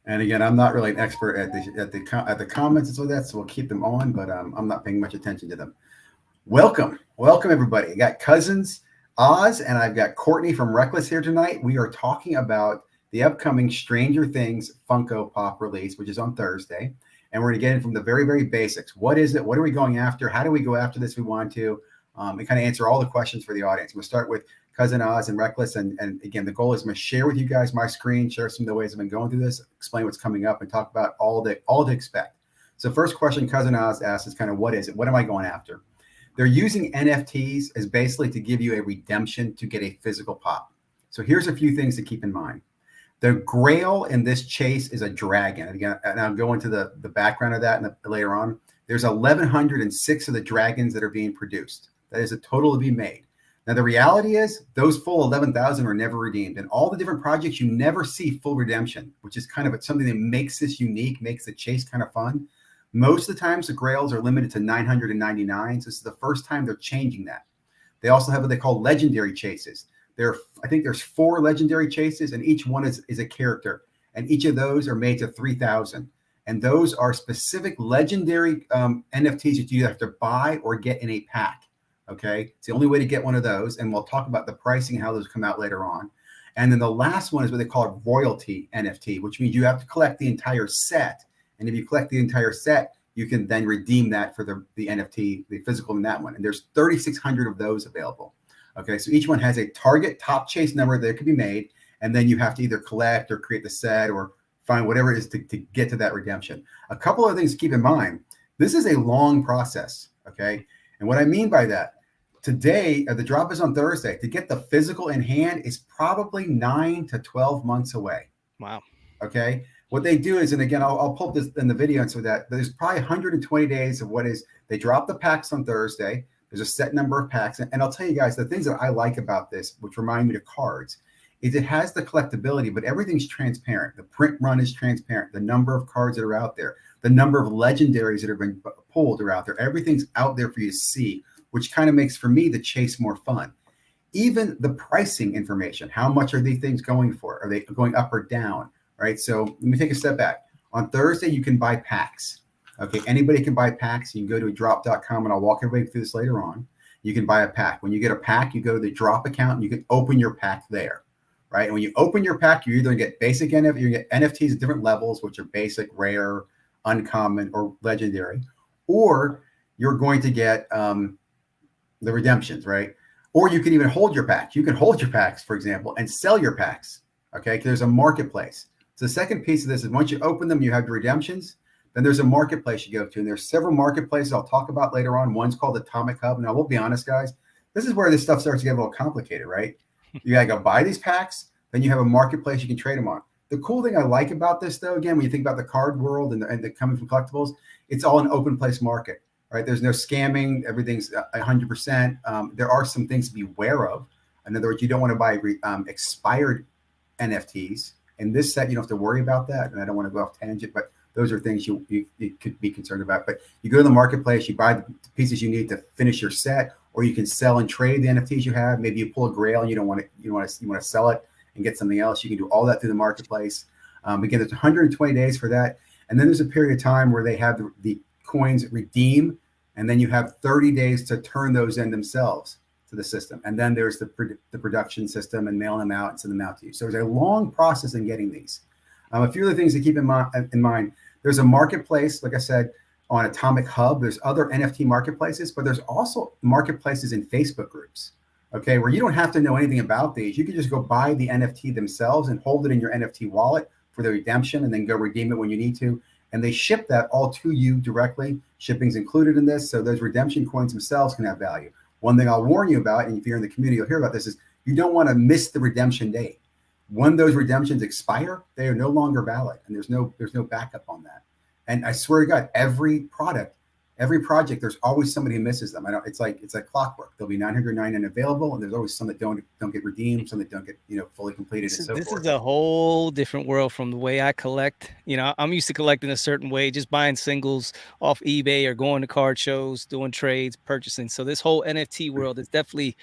And again, I'm not really an expert at the comments and so that, so we'll keep them on, but I'm not paying much attention to them. Welcome everybody. I got cousins Oz and I've got Courtney from Reckless here tonight. We are talking about the upcoming Stranger Things Funko Pop release, which is on Thursday, and we're going to get in from the very, very basics. What is it? What are we going after? How do we go after this? If we want to, and kind of answer all the questions for the audience. We'll start with Cousin Oz and Reckless, and again, the goal is I'm going to share with you guys my screen, share some of the ways I've been going through this, explain what's coming up, and talk about all to expect. So, first question Cousin Oz asks is kind of what is it? What am I going after? They're using NFTs as basically to give you a redemption to get a physical pop. So here's a few things to keep in mind. The grail in this chase is a dragon. And again, and I'll go into the background of that later on. There's 1,106 of the dragons that are being produced. That is a total to be made. Now, the reality is those full 11,000 are never redeemed. And all the different projects, you never see full redemption, which is kind of something that makes this unique, makes the chase kind of fun. Most of the times, the grails are limited to 999. So this is the first time they're changing that. They also have what they call legendary chases. I think there's 4 legendary chases, and each one is a character. And each of those are made to 3,000. And those are specific legendary NFTs that you have to buy or get in a pack. Okay, it's the only way to get one of those. And we'll talk about the pricing and how those come out later on. And then the last one is what they call a royalty NFT, which means you have to collect the entire set. And if you collect the entire set, you can then redeem that for the NFT, the physical in that one. And there's 3,600 of those available. Okay, so each one has a target top chase number that could be made. And then you have to either collect or create the set or find whatever it is to get to that redemption. A couple of things to keep in mind. This is a long process, okay? And what I mean by that, today, the drop is on Thursday. To get the physical in hand is probably 9 to 12 months away. Wow. Okay. What they do is, and again, I'll pull this in the video, and so that there's probably 120 days of what is, they drop the packs on Thursday. There's a set number of packs. And I'll tell you guys, the things that I like about this, which remind me of cards, is it has the collectability, but everything's transparent. The print run is transparent. The number of cards that are out there, the number of legendaries that have been pulled are out there. Everything's out there for you to see, which kind of makes, for me, the chase more fun. Even the pricing information, how much are these things going for? Are they going up or down? Right. So let me take a step back. On Thursday, you can buy packs. Okay. Anybody can buy packs. You can go to Droppp.com, and I'll walk everybody through this later on. You can buy a pack. When you get a pack, you go to the Droppp account and you can open your pack there. Right. And when you open your pack, you're either going to get basic NFT, you get NFTs at different levels, which are basic, rare, uncommon, or legendary, or you're going to get the redemptions, right? Or you can even hold your packs. You can hold your packs, for example, and sell your packs. Okay. There's a marketplace. So the second piece of this is once you open them, you have the redemptions. Then there's a marketplace you go to, and there's several marketplaces I'll talk about later on. One's called Atomic Hub. Now, we'll be honest, guys. This is where this stuff starts to get a little complicated, right? You got to go buy these packs. Then you have a marketplace you can trade them on. The cool thing I like about this, though, again, when you think about the card world and the coming from collectibles, it's all an open place market, right? There's no scamming. Everything's 100%. There are some things to be aware of. In other words, you don't want to buy expired NFTs. In this set, you don't have to worry about that. And I don't want to go off tangent, but those are things you could be concerned about. But you go to the marketplace, you buy the pieces you need to finish your set, or you can sell and trade the NFTs you have. Maybe you pull a grail and you want to sell it and get something else. You can do all that through the marketplace. Again, there's 120 days for that. And then there's a period of time where they have the coins redeem, and then you have 30 days to turn those in themselves to the system. And then there's the production system and mailing them out and send them out to you. So there's a long process in getting these. A few other things to keep in mind. There's a marketplace, like I said, on Atomic Hub. There's other NFT marketplaces, but there's also marketplaces in Facebook groups, okay, where you don't have to know anything about these. You can just go buy the NFT themselves and hold it in your NFT wallet for the redemption and then go redeem it when you need to. And they ship that all to you directly. Shipping's included in this. So those redemption coins themselves can have value. One thing I'll warn you about, and if you're in the community, you'll hear about this, is you don't want to miss the redemption date. When those redemptions expire, they are no longer valid, and there's no backup on that. And I swear to God, every project, there's always somebody who misses them. It's like clockwork. There'll be 999 available, and there's always some that don't get redeemed, some that don't get fully completed, and so forth. This is a whole different world from the way I collect. I'm used to collecting a certain way, just buying singles off eBay or going to card shows, doing trades, purchasing. So this whole NFT world is definitely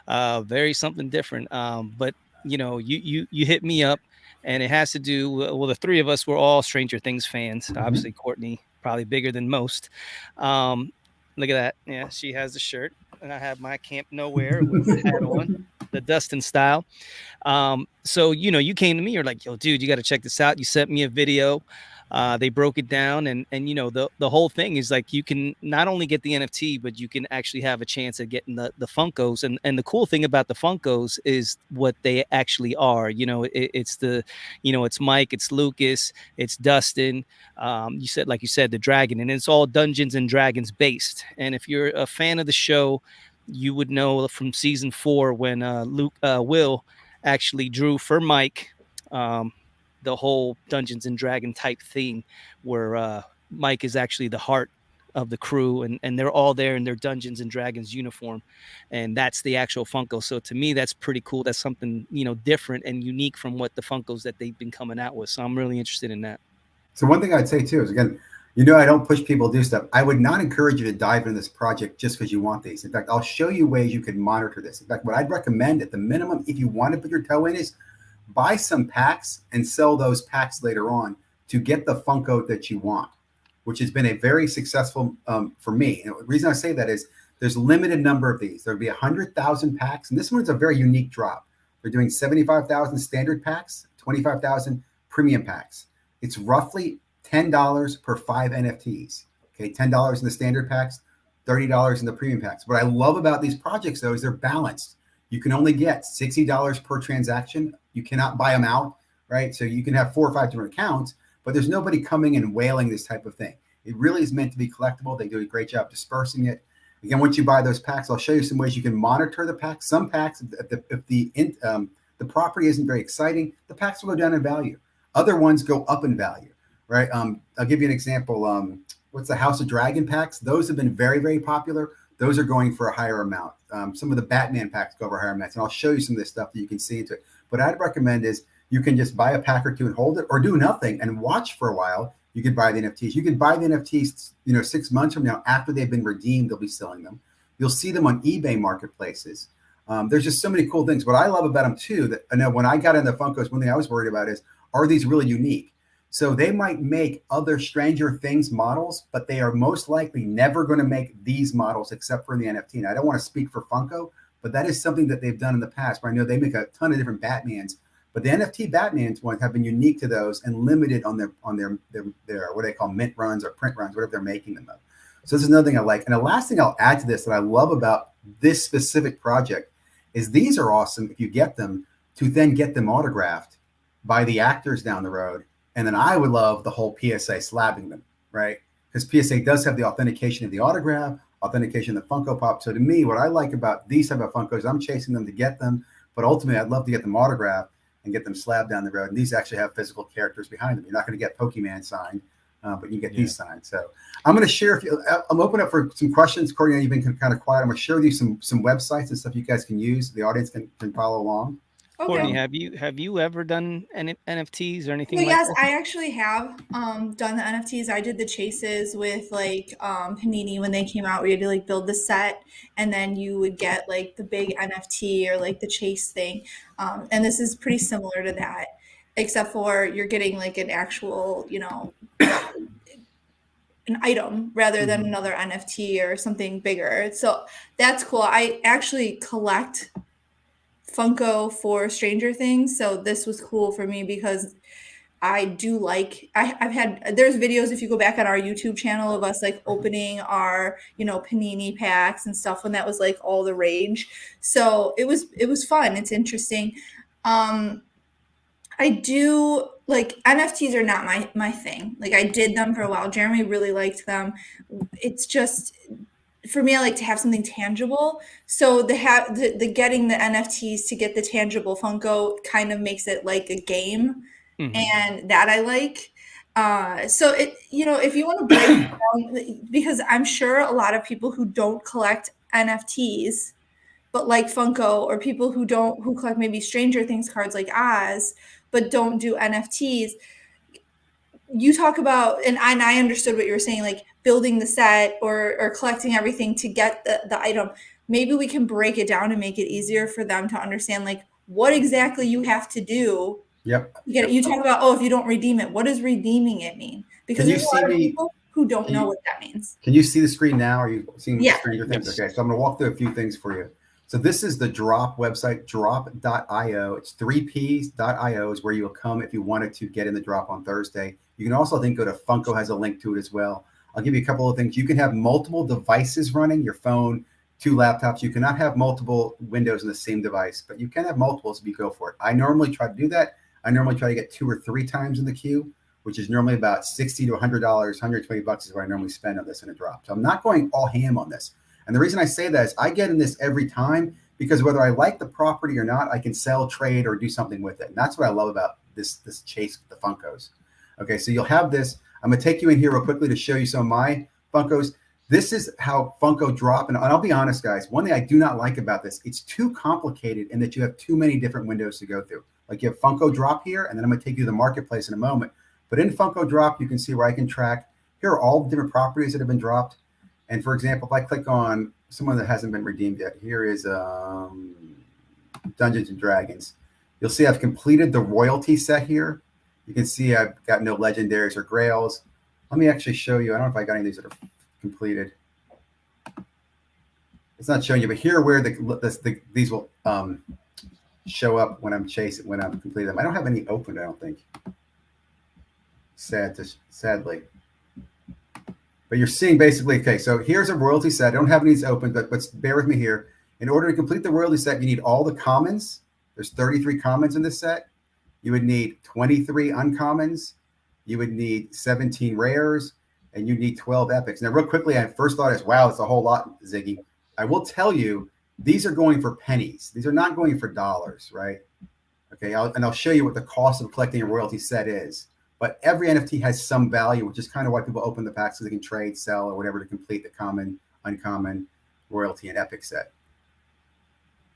very something different. But you hit me up and it has to do, well, the three of us were all Stranger Things fans. Mhm. Obviously, Courtney probably bigger than most. Um, Look at that. Yeah, she has the shirt, and I have my Camp Nowhere with the hat on, the Dustin style. So you came to me, you're like, yo, dude, you got to check this out. You sent me a video. They broke it down, and the whole thing is like you can not only get the NFT, but you can actually have a chance at getting the Funkos. And the cool thing about the Funkos is what they actually are. It's it's Mike, it's Lucas, it's Dustin. Like you said, the dragon, and it's all Dungeons and Dragons based. And if you're a fan of the show, you would know from season 4 when Will actually drew for Mike um, the whole Dungeons and Dragon type theme, where Mike is actually the heart of the crew, and they're all there in their Dungeons and Dragons uniform, and that's the actual Funko. So to me, that's pretty cool. That's something different and unique from what the Funkos that they've been coming out with. So I'm really interested in that. So one thing I'd say too is, again, I don't push people to do stuff. I would not encourage you to dive into this project just because you want these. In fact, I'll show you ways you can monitor this. In fact, what I'd recommend at the minimum, if you want to put your toe in, is buy some packs and sell those packs later on to get the Funko that you want, which has been a very successful for me. And the reason I say that is there's a limited number of these. There'll be 100,000 packs, and this one's a very unique drop. They're doing 75,000 standard packs, 25,000 premium packs. It's roughly $10 per 5 NFTs. Okay, $10 in the standard packs, $30 in the premium packs. What I love about these projects, though, is they're balanced. You can only get $60 per transaction. You cannot buy them out, right? So you can have 4 or 5 different accounts, but there's nobody coming and whaling this type of thing. It really is meant to be collectible. They do a great job dispersing it. Again, once you buy those packs, I'll show you some ways you can monitor the packs. Some packs, if the property isn't very exciting, the packs will go down in value. Other ones go up in value, right? I'll give you an example. What's the House of Dragon packs? Those have been very, very popular. Those are going for a higher amount. Some of the Batman packs go for higher amounts, and I'll show you some of this stuff that you can see into it. What I'd recommend is you can just buy a pack or two and hold it, or do nothing and watch for a while. You could buy the NFTs. You could buy the NFTs, 6 months from now after they've been redeemed. They'll be selling them. You'll see them on eBay marketplaces. There's just so many cool things. What I love about them too, that I know when I got into Funkos, one thing I was worried about is, are these really unique? So they might make other Stranger Things models, but they are most likely never going to make these models except for the NFT. And I don't want to speak for Funko, but that is something that they've done in the past. Where I know they make a ton of different Batmans, but the NFT Batmans ones have been unique to those and limited on their what they call mint runs or print runs, whatever they're making them of. So this is another thing I like. And the last thing I'll add to this that I love about this specific project is these are awesome if you get them, to then get them autographed by the actors down the road. And then I would love the whole PSA slabbing them, right? Because PSA does have the authentication of the autograph, authentication of the Funko Pop. So to me, what I like about these type of Funkos, I'm chasing them to get them, but ultimately I'd love to get them autographed and get them slabbed down the road. And these actually have physical characters behind them. You're not going to get Pokemon signed, but you get these signed. So I'm going to share, I'm open up for some questions. Courtney, you've been kind of quiet. I'm going to share with you some websites and stuff you guys can use. The audience can follow along. Courtney, have you ever done NFTs or anything So like yes, that? I actually have done the NFTs. I did the chases with like Panini when they came out, where you had to like build the set and then you would get like the big NFT or like the chase thing. And this is pretty similar to that, except for you're getting like an actual, an item rather than another NFT or something bigger. So that's cool. I actually collect Funko for Stranger Things, so this was cool for me because I do like I've had there's videos if you go back on our YouTube channel of us like opening our Panini packs and stuff when that was like all the rage. So it was fun. It's interesting. I do like NFTs are not my thing. Like I did them for a while. Jeremy really liked them. It's just for me, I like to have something tangible. So the getting the NFTs to get the tangible Funko kind of makes it like a game, and that I like. So if you want to break it down, because I'm sure a lot of people who don't collect NFTs but like Funko, or people who collect maybe Stranger Things cards like Oz but don't do NFTs, you talk about, and I understood what you were saying, like building the set or collecting everything to get the item. Maybe we can break it down and make it easier for them to understand like what exactly you have to do Yep. You talk about, oh, if you don't redeem it, what does redeeming it mean? Because Can you there's a see lot of me? people who don't know what that means. Can you see the screen now? Are you seeing Yeah. Stranger Things? Yes. Okay, so I'm going to walk through a few things for you. So this is the Droppp website, Droppp.io. It's 3ps.io is where you'll come if you wanted to get in the Droppp on Thursday. You can also, I think, go to Funko, has a link to it as well. I'll give you a couple of things. You can have multiple devices running, your phone, 2 laptops. You cannot have multiple windows in the same device, but you can have multiples if you go for it. I normally try to do that. I normally try to get 2 or 3 times in the queue, which is normally about $60 to $100, $120 is what I normally spend on this in a Droppp. So I'm not going all ham on this. And the reason I say that is I get in this every time because whether I like the property or not, I can sell, trade, or do something with it. And that's what I love about this chase with the Funkos. Okay, so you'll have this. I'm going to take you in here real quickly to show you some of my Funkos. This is how Funko Droppp, and I'll be honest, guys, one thing I do not like about this, it's too complicated in that you have too many different windows to go through. Like you have Funko Droppp here, and then I'm going to take you to the marketplace in a moment. But in Funko Droppp, you can see where I can track. Here are all the different properties that have been dropped. And for example, if I click on someone that hasn't been redeemed yet, here is Dungeons and Dragons. You'll see I've completed the royalty set here. You can see I've got no legendaries or grails. Let me actually show you. I don't know if I got any of these that are completed. It's not showing you, but here where these will show up when I'm chasing, when I'm completing them. I don't have any open, I don't think. Sadly. But you're seeing basically, okay, so here's a royalty set. I don't have any of these open, but bear with me here. In order to complete the royalty set, you need all the commons. There's 33 commons in this set. You would need 23 uncommons. You would need 17 rares, and you need 12 epics. Now, real quickly, I first thought is, wow, it's a whole lot, Ziggy. I will tell you, these are going for pennies. These are not going for dollars, right? Okay, I'll show you what the cost of collecting a royalty set is. But every NFT has some value, which is kind of why people open the packs so they can trade, sell, or whatever to complete the common, uncommon, royalty, and epic set.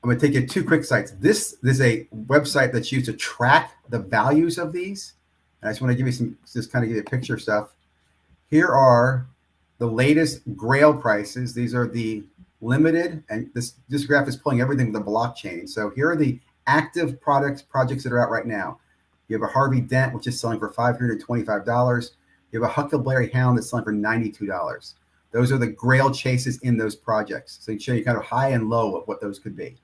I'm going to take you to 2 quick sites. This is a website that's used to track the values of these. And I just want to give you just kind of give you a picture of stuff. Here are the latest Grail prices. These are the limited, and this graph is pulling everything with the blockchain. So here are the active projects that are out right now. You have a Harvey Dent, which is selling for $525. You have a Huckleberry Hound that's selling for $92. Those are the Grail chases in those projects. So you can show you kind of high and low of what those could be.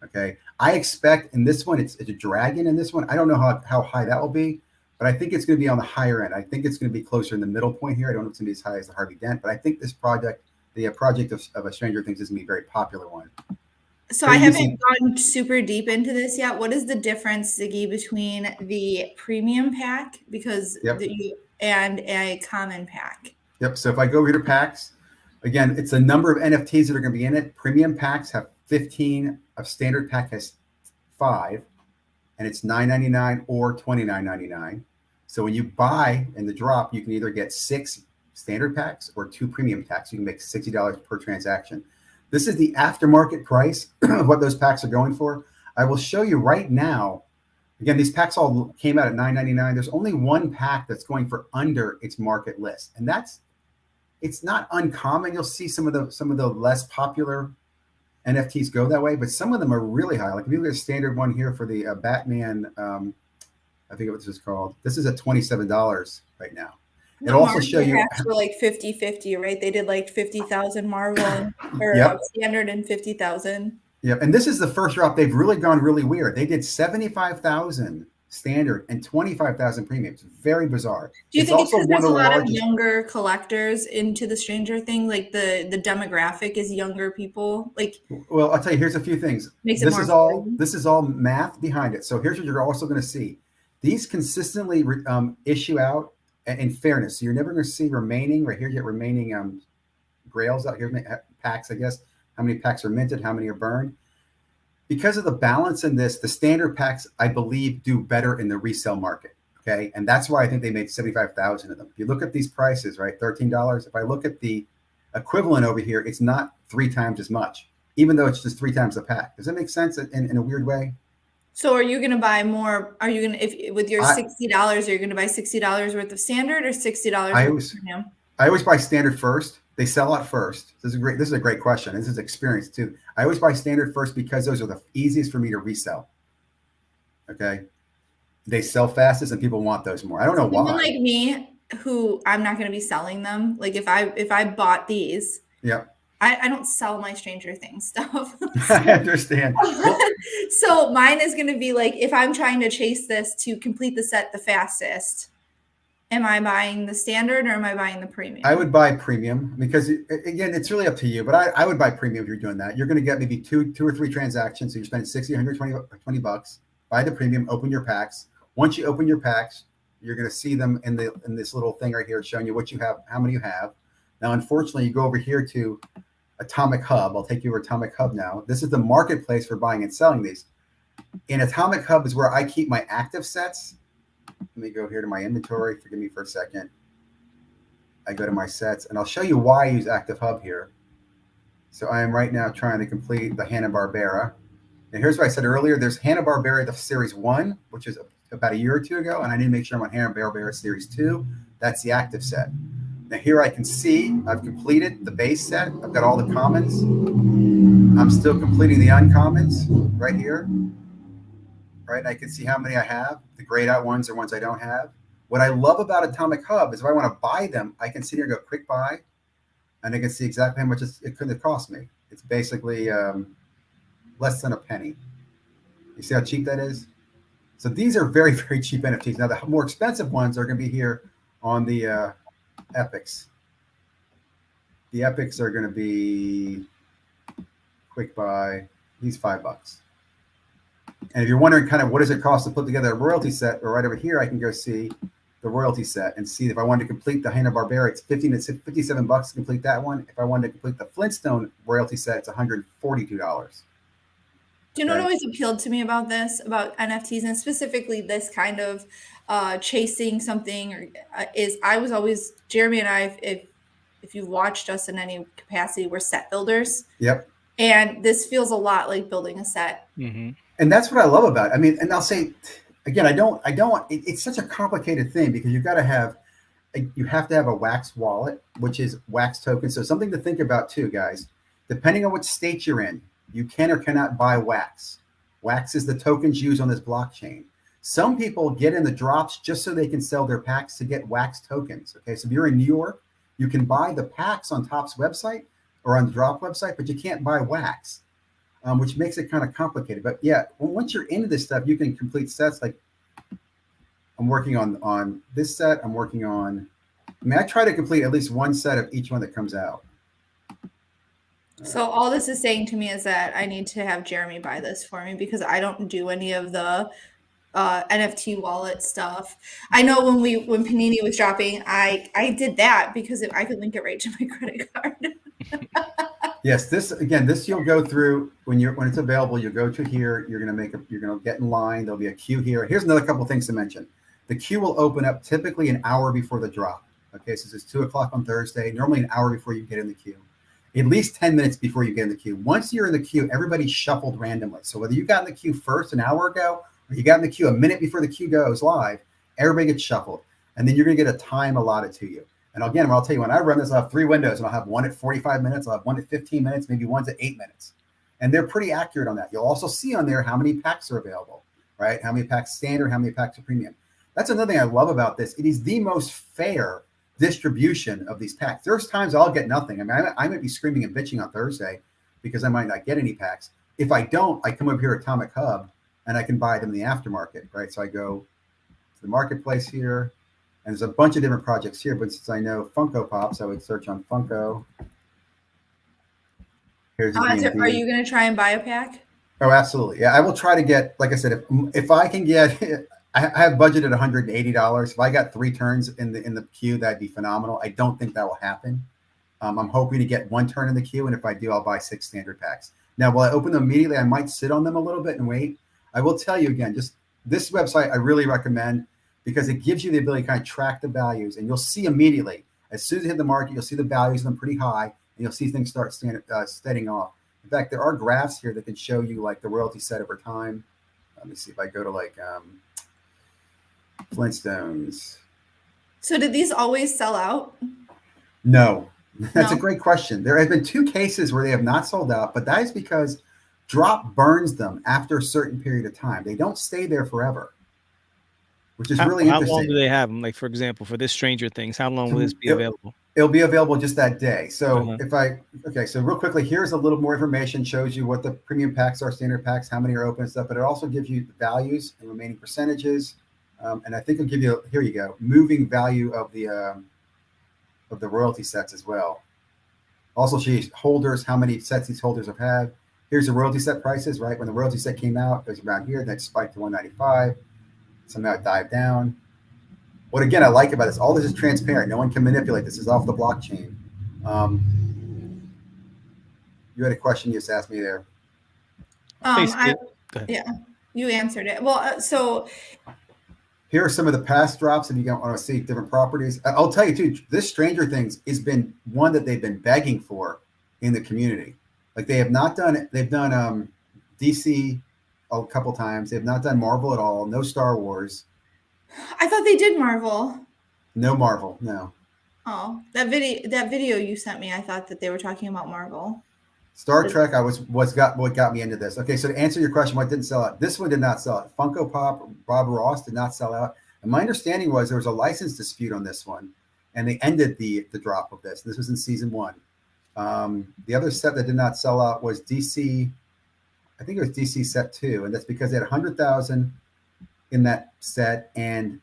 Okay. I expect in this one, it's a dragon in this one. I don't know how high that will be, but I think it's going to be on the higher end. I think it's going to be closer in the middle point here. I don't know if it's going to be as high as the Harvey Dent, but I think this project, the project of a Stranger Things, is going to be a very popular one. So I haven't gone super deep into this yet. What is the difference, Ziggy, between the premium pack and a common pack? Yep. So if I go over here to packs, again, it's the number of NFTs that are going to be in it. Premium packs have 15. A standard pack has 5, and it's $9.99 or $29.99. So when you buy in the Droppp, you can either get 6 standard packs or 2 premium packs. You can make $60 per transaction. This is the aftermarket price of what those packs are going for. I will show you right now. Again, these packs all came out at $9.99. There's only one pack that's going for under its market list, and it's not uncommon. You'll see some of the less popular NFTs go that way, but some of them are really high. Like if you look at a standard one here for the Batman, I think what this is called. This is at $27 right now. It'll also show you packs were like 50-50, right? They did like 50,000 Marvel or standard and 50,000. Yep. And this is the first drop. They've really gone really weird. They did 75,000 standard and 25,000 premium. It's very bizarre. Do you think it's because there's a lot of younger collectors into the Stranger Thing? Like the demographic is younger people. Like, well, I'll tell you. Here's a few things. This is all math behind it. So here's what you're also going to see. These consistently issue out in fairness. So you're never going to see remaining right here. You get remaining grails out here, packs. I guess how many packs are minted, how many are burned. Because of the balance in this, the standard packs, I believe, do better in the resale market. Okay. And that's why I think they made 75,000 of them. If you look at these prices, right, $13. If I look at the equivalent over here, it's not 3 times as much, even though it's just 3 times the pack. Does that make sense in a weird way? So are you going to buy more? Are you going to, if with your $60, are you going to buy $60 worth of standard or $60 worth of premium? I always buy standard first. They sell out first. This is a great question. This is experience too. I always buy standard first because those are the easiest for me to resell. Okay. They sell fastest and people want those more. I don't know Someone why. like me, who I'm not going to be selling them. Like if I bought these, Yeah. I don't sell my Stranger Things stuff. I understand. Well, So mine is going to be like, if I'm trying to chase this to complete the set the fastest, am I buying the standard or am I buying the premium? I would buy premium because again, it's really up to you, but I would buy premium if you're doing that. You're going to get maybe two or three transactions. So you're spending 60, 120 bucks. Buy the premium, open your packs. Once you open your packs, you're going to see them in this little thing right here showing you what you have, how many you have. Now, unfortunately, you go over here to Atomic Hub. I'll take you over Atomic Hub now. This is the marketplace for buying and selling these. In Atomic Hub is where I keep my active sets. Let me go here to my inventory. Forgive me for a second. I go to my sets, and I'll show you why I use Active Hub here. So I am right now trying to complete the Hanna-Barbera. And here's what I said earlier. There's Hanna-Barbera, the Series 1, which is about a year or two ago, and I need to make sure I'm on Hanna-Barbera Series 2. That's the active set. Now here I can see I've completed the base set. I've got all the commons. I'm still completing the uncommons right here. Right, and I can see how many I have. The grayed out ones are ones I don't have. What I love about Atomic Hub is if I want to buy them, I can sit here and go quick buy, and I can see exactly how much it could have cost me. It's basically less than a penny. You see how cheap that is? So these are very, very cheap NFTs. Now, the more expensive ones are going to be here on the Epics. The Epics are going to be quick buy. These $5. And if you're wondering kind of what does it cost to put together a royalty set, or right over here, I can go see the royalty set and see if I wanted to complete the Hanna-Barbera, it's $57 to complete that one. If I wanted to complete the Flintstone royalty set, it's $142. Do you know what always appealed to me about this, about NFTs, and specifically this kind of chasing something, or is I was always, Jeremy and I, if you've watched us in any capacity, we're set builders. Yep. And this feels a lot like building a set. Mm-hmm. And that's what I love about it. I mean, and I'll say, again, it's such a complicated thing because you have to have a wax wallet, which is wax tokens. So something to think about too, guys, depending on what state you're in, you can or cannot buy wax. Wax is the tokens used on this blockchain. Some people get in the drops just so they can sell their packs to get wax tokens. Okay. So if you're in New York, you can buy the packs on Topps website or on the Droppp website, but you can't buy wax. Which makes it kind of complicated. But yeah, once you're into this stuff, you can complete sets. Like I'm working on this set. I'm working on, I try to complete at least one set of each one that comes out. So all this is saying to me is that I need to have Jeremy buy this for me because I don't do any of the NFT wallet stuff. I know when Panini was dropping, I did that because I could link it right to my credit card. Yes, this you'll go through when it's available. You'll go to here. You're gonna get in line. There'll be a queue here. Here's another couple of things to mention. The queue will open up typically an hour before the drop. Okay, so it's 2:00 on Thursday. Normally an hour before you get in the queue. At least 10 minutes before you get in the queue. Once you're in the queue, everybody's shuffled randomly. So whether you got in the queue first an hour ago or you got in the queue a minute before the queue goes live, everybody gets shuffled, and then you're gonna get a time allotted to you. And again, I'll tell you, when I run this, I'll have 3 windows, and I'll have one at 45 minutes, I'll have one at 15 minutes, maybe one's at 8 minutes. And they're pretty accurate on that. You'll also see on there how many packs are available, right? How many packs standard, how many packs are premium. That's another thing I love about this. It is the most fair distribution of these packs. There's times I'll get nothing. I mean, I might be screaming and bitching on Thursday because I might not get any packs. If I don't, I come over here at Atomic Hub, and I can buy them in the aftermarket, right? So I go to the marketplace here. And there's a bunch of different projects here, but since I know Funko Pops, I would search on Funko. Here's Are you going to try and buy a pack? Oh, absolutely. Yeah, I will try to get, like I said, if I can get, I have budgeted $180. If I got 3 turns in the queue, that'd be phenomenal. I don't think that will happen. I'm hoping to get 1 turn in the queue, and if I do, I'll buy 6 standard packs. Now, will I open them immediately? I might sit on them a little bit and wait. I will tell you again, just this website I really recommend, because it gives you the ability to kind of track the values, and you'll see immediately, as soon as you hit the market, you'll see the values of them pretty high, and you'll see things start steadying off. In fact, there are graphs here that can show you like the royalty set over time. Let me see if I go to like Flintstones. So did these always sell out? No, that's a great question. There have been 2 cases where they have not sold out, but that is because Droppp burns them after a certain period of time. They don't stay there forever. which is How really long interesting. do they have them? Like, for example, for this Stranger Things, how long will this be available? It'll be available just that day. So so real quickly, here's a little more information, shows you what the premium packs are, standard packs, how many are open and stuff, but it also gives you the values and remaining percentages. And I think it'll give you, here you go, moving value of the royalty sets as well. Also, holders, how many sets these holders have had. Here's the royalty set prices, right? When the royalty set came out, it was around here, then it spiked to 195. Somehow it dived down. What again I like about this, all this is transparent. No one can manipulate. This is off the blockchain. You had a question you just asked me there. Yeah, you answered it. Well, so here are some of the past drops if you want to see different properties. I'll tell you too, this Stranger Things has been one that they've been begging for in the community. Like they have not done it. They've done DC a couple times. They've not done Marvel at all. No Star Wars. I thought they did Marvel. No Marvel, no. Oh, that video you sent me, I thought that they were talking about Marvel. Star Trek, what got me into this. Okay, so to answer your question, what didn't sell out? This one did not sell out. Funko Pop, Bob Ross did not sell out. And my understanding was there was a license dispute on this one, and they ended the drop of this. This was in season 1. The other set that did not sell out was DC. I think it was DC set 2, and that's because they had 100,000 in that set, and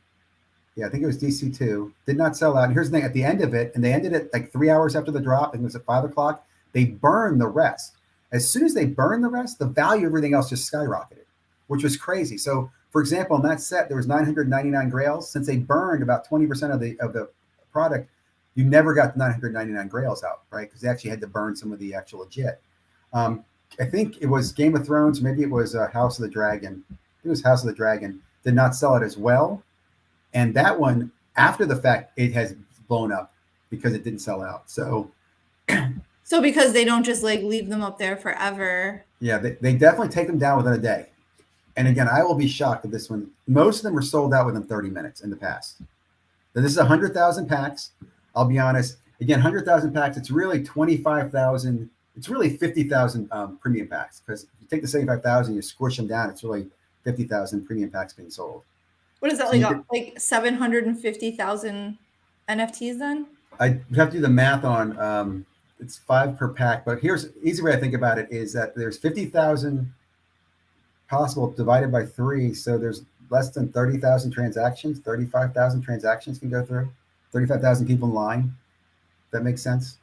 yeah, I think it was DC 2. Did not sell out. And here's the thing: at the end of it, and they ended it like 3 hours after the drop, and it was at 5 o'clock. They burned the rest. As soon as they burned the rest, the value of everything else just skyrocketed, which was crazy. So, for example, in that set, there was 999 grails. Since they burned about 20% of the product, you never got the 999 grails out, right? Because they actually had to burn some of the actual legit. I think it was Game of Thrones, maybe it was House of the Dragon. It was House of the Dragon. Did not sell it as well. And that one, after the fact, it has blown up because it didn't sell out. So because they don't just like leave them up there forever. Yeah, they definitely take them down within a day. And again, I will be shocked at this one. Most of them were sold out within 30 minutes in the past. Now, this is 100,000 packs. I'll be honest. Again, 100,000 packs, it's really 25,000. It's really 50,000 premium packs, because if you take the 75,000, you squish them down, it's really 50,000 premium packs being sold. What is that, like 750,000 NFTs then? I have to do the math on it's 5 per pack, but here's the easy way I think about it is that there's 50,000 possible divided by 3, so there's less than 30,000 transactions. 35,000 transactions can go through. 35,000 people in line. That makes sense.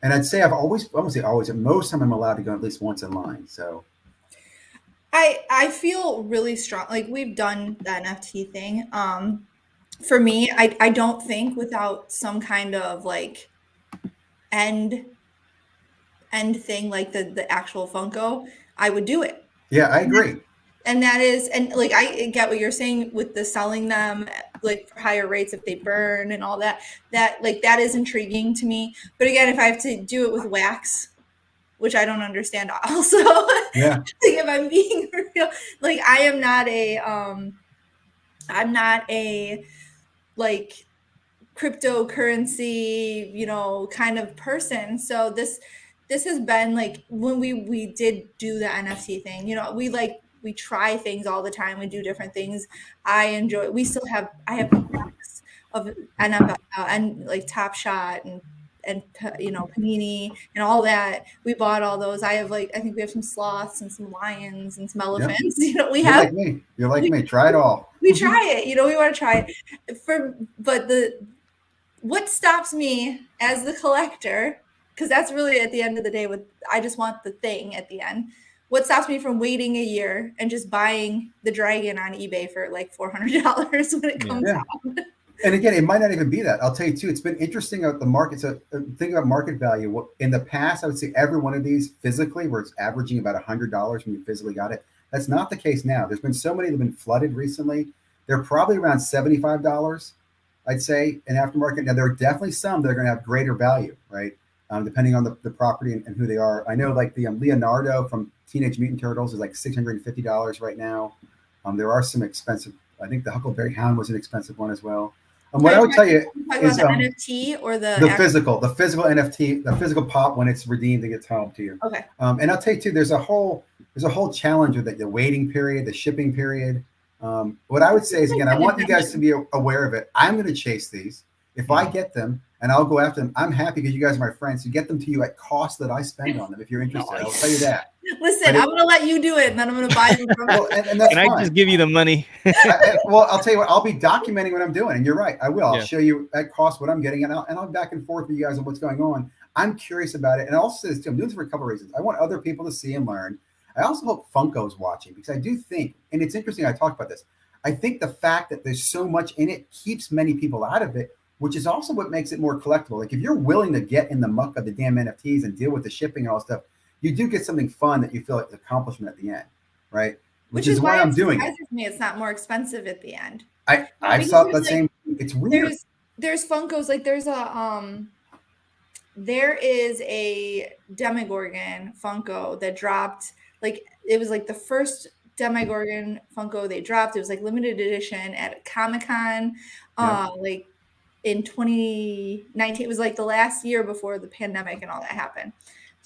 And I'd say I won't say always, but most of them I'm allowed to go at least once in line. So I feel really strong. Like we've done the NFT thing. For me, I don't think without some kind of like end thing, like the actual Funko, I would do it. Yeah, I agree. And that is, and like I get what you're saying with the selling them like for higher rates if they burn and all that. That like that is intriguing to me. But again, if I have to do it with wax, which I don't understand also. Yeah. Like if I'm being real, like I'm not a like cryptocurrency, kind of person. So this has been like when we did do the NFT thing, we try things all the time. We do different things. I enjoy, I have packs of NFL and like Top Shot and Panini and all that. We bought all those. I think we have some sloths and some lions and some elephants. Yep. You're like me. Try it all. We try it. We want to try it. What stops me as the collector, because that's really at the end of the day, I just want the thing at the end. What stops me from waiting a year and just buying the dragon on eBay for like $400 when it comes out? And again, it might not even be that. I'll tell you too, it's been interesting at the market. So think about market value. In the past, I would say every one of these physically, where it's averaging about $100 when you physically got it. That's not the case now. There's been so many that have been flooded recently. They're probably around $75, I'd say, in aftermarket. Now, there are definitely some that are going to have greater value, right? Depending on the property and who they are. I know like the Leonardo from Teenage Mutant Turtles is like $650 right now. There are some expensive. I think the Huckleberry Hound was an expensive one as well. What I would tell you is the NFT or the physical NFT, the physical pop when it's redeemed, it gets home to you. Okay. And I'll tell you too, there's a whole challenge with it, the waiting period, the shipping period. What I would say is, again, I want you guys to be aware of it. I'm going to chase these. If I get them and I'll go after them, I'm happy because you guys are my friends to get them to you at cost that I spend on them. If you're interested, I'll tell you that. Listen, I'm going to let you do it, and then I'm going to buy them from well, and that's Can fine. I just give you the money? Well, I'll tell you what, I'll be documenting what I'm doing. And you're right, I will. I'll Yeah. show you at cost what I'm getting, and I'll back and forth with you guys on what's going on. I'm curious about it. And also, I'm doing this for a couple of reasons. I want other people to see and learn. I also hope Funko's watching, because I do think, and it's interesting, I talked about this, I think the fact that there's so much in it keeps many people out of it, which is also what makes it more collectible. Like if you're willing to get in the muck of the damn NFTs and deal with the shipping and all stuff, you do get something fun that you feel like an accomplishment at the end, right? Which is why I'm doing it. Me, it's not more expensive at the end. I saw that same. It's weird. There's Funkos, like there is a Demogorgon Funko that dropped, like it was like the first Demogorgon Funko they dropped. It was like limited edition at Comic-Con, like in 2019. It was like the last year before the pandemic and all that happened.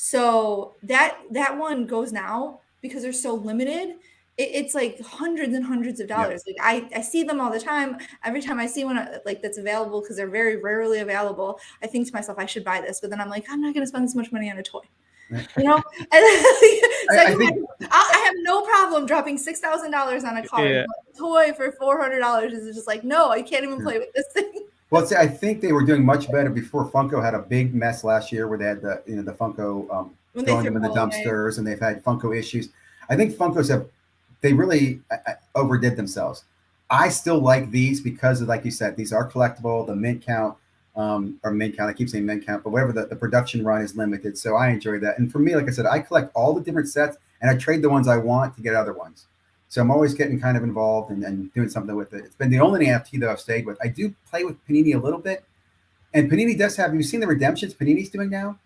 So that one goes now because they're so limited. It's like hundreds and hundreds of dollars. Yeah. Like I see them all the time. Every time I see one like that's available, because they're very rarely available, I think to myself, I should buy this. But then I'm like, I'm not going to spend this much money on a toy. You know, I have no problem dropping $6,000 on a card. Yeah. A toy for $400 is just like, no, I can't even play with this thing. Well, see, I think they were doing much better before. Funko had a big mess last year where they had the Funko throwing them in the dumpsters, and they've had Funko issues. I think Funkos they really overdid themselves. I still like these because of, like you said, these are collectible. The mint count, I keep saying mint count, but whatever, the production run is limited. So I enjoy that. And for me, like I said, I collect all the different sets and I trade the ones I want to get other ones. So I'm always getting kind of involved and doing something with it. It's been the only NFT that I've stayed with. I do play with Panini a little bit. And Panini does have you seen the redemptions Panini's doing now?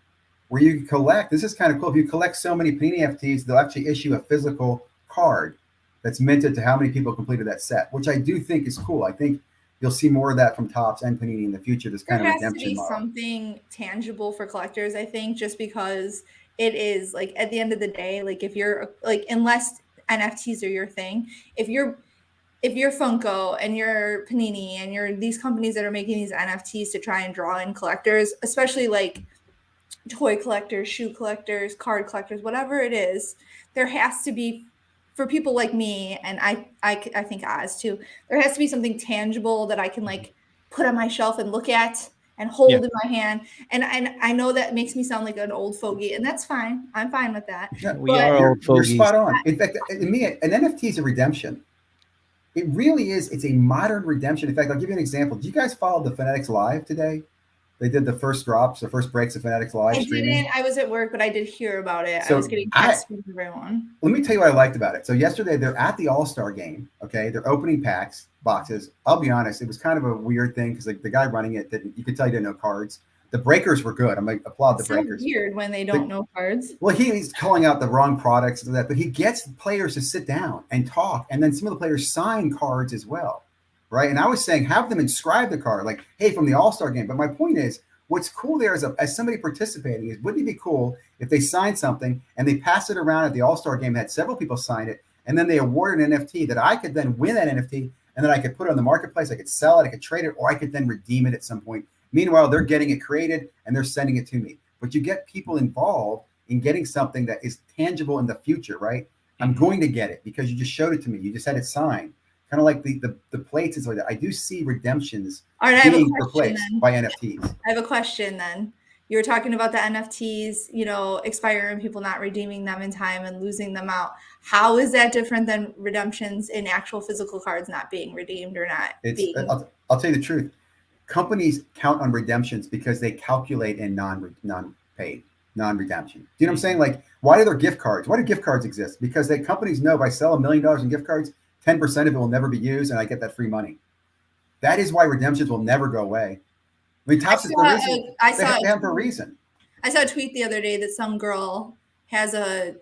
Where you collect, this is kind of cool. If you collect so many Panini NFTs, they'll actually issue a physical card that's minted to how many people completed that set, which I do think is cool. I think you'll see more of that from Topps and Panini in the future. This kind of redemption model. Something tangible for collectors, I think, just because it is like at the end of the day, like if you're like, unless NFTs are your thing, if you're Funko and you're Panini and you're these companies that are making these NFTs to try and draw in collectors, especially like toy collectors, shoe collectors, card collectors, whatever it is, there has to be, for people like me, and I think Oz too, there has to be something tangible that I can like put on my shelf and look at and hold in my hand. And I know that makes me sound like an old fogey, and that's fine. I'm fine with that. Yeah, we are old fogies. You're spot on. In fact, in me, an NFT is a redemption. It really is. It's a modern redemption. In fact, I'll give you an example. Do you guys follow the Fanatics Live today? They did the first drops, the first breaks of Fanatics Live streaming. I didn't. I was at work, but I did hear about it. So I was getting texts from everyone. Let me tell you what I liked about it. So yesterday, they're at the All-Star game, okay? They're opening boxes. I'll be honest, it was kind of a weird thing because like the guy running it, you could tell he didn't know cards. The breakers were good. I'm like, applaud the breakers. It's weird when they don't know cards. Well, he's calling out the wrong products and that, but he gets players to sit down and talk, and then some of the players sign cards as well, right? And I was saying, have them inscribe the card, like, hey, from the All-Star game. But my point is, what's cool there is, as somebody participating, is wouldn't it be cool if they signed something and they pass it around at the All-Star game, had several people sign it, and then they award an NFT that I could then win that NFT, and then I could put it on the marketplace, I could sell it, I could trade it, or I could then redeem it at some point. Meanwhile, they're getting it created and they're sending it to me. But you get people involved in getting something that is tangible in the future, right? I'm going to get it because you just showed it to me. You just had it signed. Kind of like the plates and stuff like that. I do see redemptions being replaced by NFTs. I have a question then. You were talking about the NFTs, expiring and people not redeeming them in time and losing them out. How is that different than redemptions in actual physical cards not being redeemed or not? I'll tell you the truth. Companies count on redemptions because they calculate in non-paid, non-redemption. Do you know what I'm saying? Like, why are there gift cards? Why do gift cards exist? Because companies know if I sell $1 million in gift cards, 10% of it will never be used, and I get that free money. That is why redemptions will never go away. I mean, Topps is the reason. They have for a reason. I saw a tweet the other day that some girl has a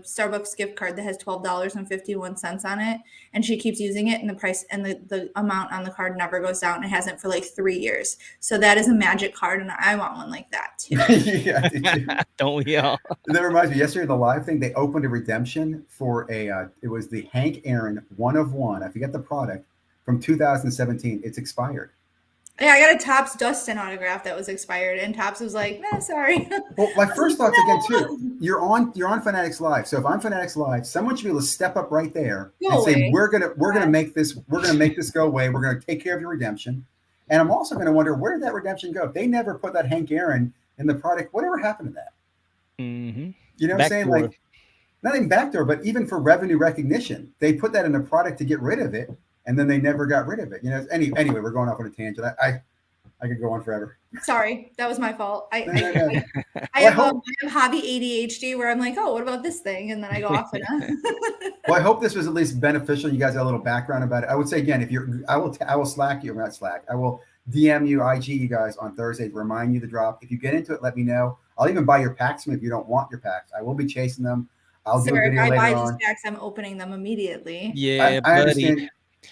Starbucks gift card that has $12.51 on it, and she keeps using it, and the price and the amount on the card never goes down. It hasn't for like 3 years. So that is a magic card, and I want one like that too. Yeah, Don't we all? that reminds me. Yesterday, the live thing, they opened a redemption for it was the Hank Aaron 1 of 1. I forget the product from 2017. It's expired. Yeah, I got a Topps Dustin autograph that was expired, and Topps was like, "Nah, sorry." Well, my first thoughts again too. You're on Fanatics Live. So if I'm Fanatics Live, someone should be able to step up right there and say, "We're gonna make this go away. We're gonna take care of your redemption." And I'm also gonna wonder, where did that redemption go? If they never put that Hank Aaron in the product, whatever happened to that? Mm-hmm. You know what I'm saying? Like, not even backdoor, but even for revenue recognition, they put that in a product to get rid of it, and then they never got rid of it. You know. Anyway, we're going off on a tangent. I could go on forever. Sorry, that was my fault. I I have hobby ADHD where I'm like, oh, what about this thing? And then I go off and Well, I hope this was at least beneficial. You guys got a little background about it. I would say again, I will Slack you, not Slack. I will DM you, IG you guys on Thursday to remind you the drop. If you get into it, let me know. I'll even buy your packs if you don't want your packs. I will be chasing them. I'll do a video later on. If I buy these packs, I'm opening them immediately. Yeah, I understand.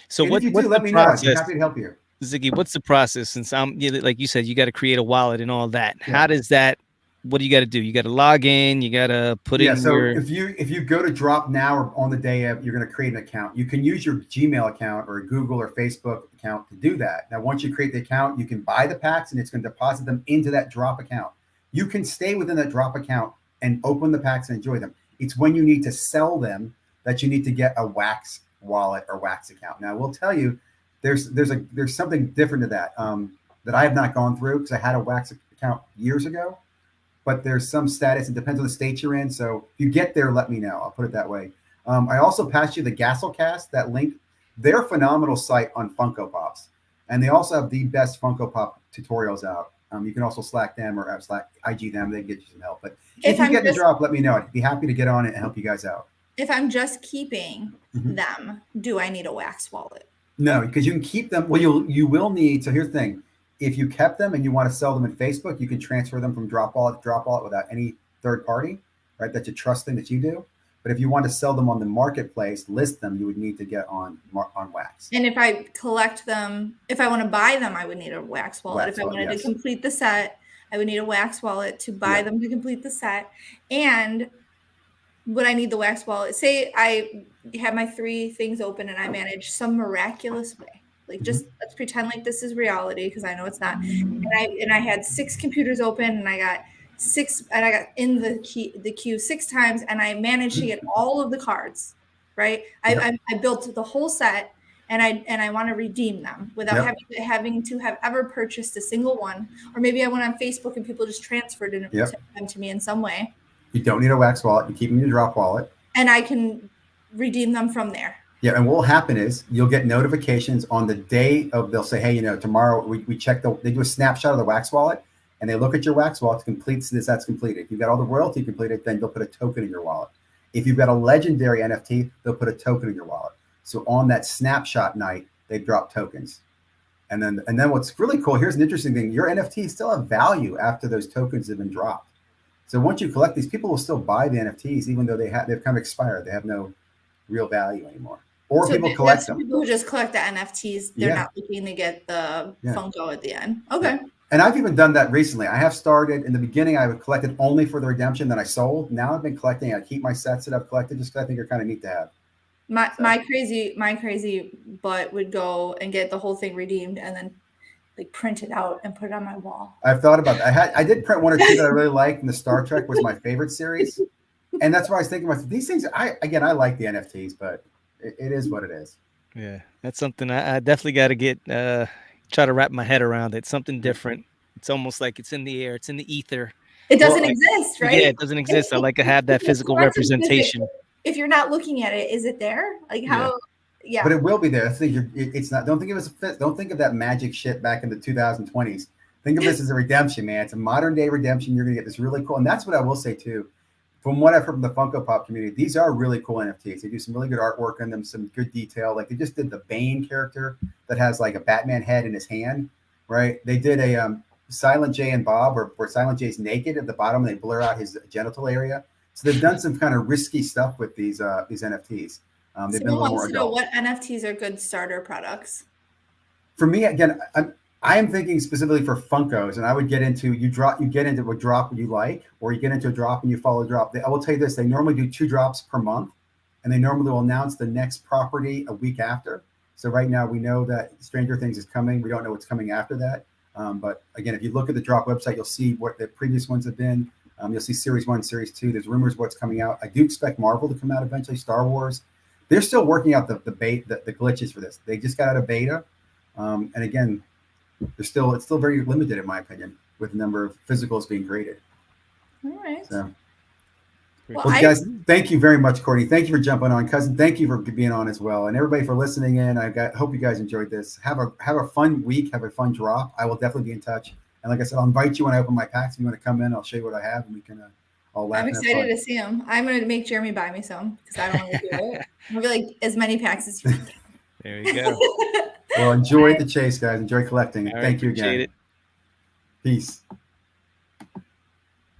So what you do, let me know. I'd be happy to help you. Ziggy, what's the process? Since like you said, you got to create a wallet and all that. Yeah. How does that? What do you got to do? You got to log in. You got to put in. So if you go to Droppp now or on the day of, you're going to create an account. You can use your Gmail account or a Google or Facebook account to do that. Now, once you create the account, you can buy the packs and it's going to deposit them into that Droppp account. You can stay within that Droppp account and open the packs and enjoy them. It's when you need to sell them that you need to get a Wax wallet or Wax account. Now, we'll tell you. There's something different to that that I have not gone through because I had a Wax account years ago, but there's some status. It depends on the state you're in. So if you get there, let me know. I'll put it that way. I also passed you the Gasselcast, that link. They're a phenomenal site on Funko Pops, and they also have the best Funko Pop tutorials out. You can also Slack them or Slack IG them. They can get you some help. But if you get the drop, let me know. I'd be happy to get on it and help you guys out. If I'm just keeping them, do I need a Wax wallet? No, because you can keep them. Well, you will need. So here's the thing: if you kept them and you want to sell them in Facebook, you can transfer them from Droppp wallet to Droppp wallet without any third party, right? That's a trust thing that you do. But if you want to sell them on the marketplace, list them, you would need to get on Wax. And if I collect them, if I want to buy them, I would need a Wax wallet. If I wanted to complete the set, I would need a Wax wallet to buy them to complete the set. And would I need the Wax wallet? Say I have my 3 things open and I manage some miraculous way. Like, just let's pretend like this is reality, because I know it's not. And I had 6 computers open and I got in the queue 6 times, and I managed to get all of the cards, right? I built the whole set, and I want to redeem them without having to have ever purchased a single one. Or maybe I went on Facebook and people just transferred them to me in some way. You don't need a Wax wallet. You keep them in your Droppp wallet. And I can redeem them from there. Yeah, and what will happen is you'll get notifications on the day of, they'll say, hey, tomorrow we check they do a snapshot of the Wax wallet, and they look at your Wax wallet to complete that's completed. If you've got all the royalty completed, then they'll put a token in your wallet. If you've got a legendary NFT, they'll put a token in your wallet. So on that snapshot night, they drop tokens. And then what's really cool, here's an interesting thing. Your NFTs still have value after those tokens have been dropped. So once you collect these, people will still buy the NFTs, even though they've kind of expired. They have no real value anymore. Or so people collect them. People who just collect the NFTs, they're not looking to get the Funko at the end. Okay. Yeah. And I've even done that recently. I have started in the beginning. I would collect it only for the redemption, then I sold. Now I've been collecting. I keep my sets that I've collected just because I think they're kind of neat to have. My crazy butt would go and get the whole thing redeemed and then like print it out and put it on my wall. I've thought about that. I did print 1 or 2 that I really liked, and the Star Trek was my favorite series. And that's why I was thinking about these things. I like the NFTs, but it is what it is. Yeah, that's something I definitely got to get try to wrap my head around. It's something different. It's almost like it's in the air. It's in the ether. It doesn't exist, right? Yeah, it doesn't exist. I like to have that physical representation. If you're not looking at it, is it there? Like how? Yeah. But it will be there. I think it's not. Don't think of that magic shit back in the 2020s. Think of this as a redemption, man. It's a modern day redemption. You're gonna get this really cool, and that's what I will say too. From what I've heard from the Funko Pop community, these are really cool NFTs. They do some really good artwork on them, some good detail. Like they just did the Bane character that has like a Batman head in his hand, right? They did a Silent J and Bob where Silent J's naked at the bottom. And they blur out his genital area. So they've done some kind of risky stuff with these NFTs. They've been a Someone little more wants to know adult. what NFTs are good starter products. For me, again, I am thinking specifically for Funkos, and I would get into you get into a drop you like, or you get into a drop and you follow a drop. I will tell you this: they normally do 2 drops per month, and they normally will announce the next property a week after. So right now we know that Stranger Things is coming. We don't know what's coming after that. But again, if you look at the Droppp website, you'll see what the previous ones have been. You'll see Series 1, Series 2. There's rumors of what's coming out. I do expect Marvel to come out eventually, Star Wars. They're still working out the glitches for this. They just got out of beta. And again, it's still very limited, in my opinion, with the number of physicals being graded. All right. So, Well, well, guys, thank you very much, Courtney. Thank you for jumping on, cousin. Thank you for being on as well, and everybody for listening in. Hope you guys enjoyed this. Have a fun week. Have a fun drop. I will definitely be in touch. And like I said, I'll invite you when I open my packs. If you want to come in, I'll show you what I have, and we can all laugh. I'm excited to see them. I'm going to make Jeremy buy me some because I don't want to do it. I'm going to be like, as many packs as you can. There you go. Well, enjoy the chase, guys. Enjoy collecting. All right, Thank you again. appreciate it. Peace.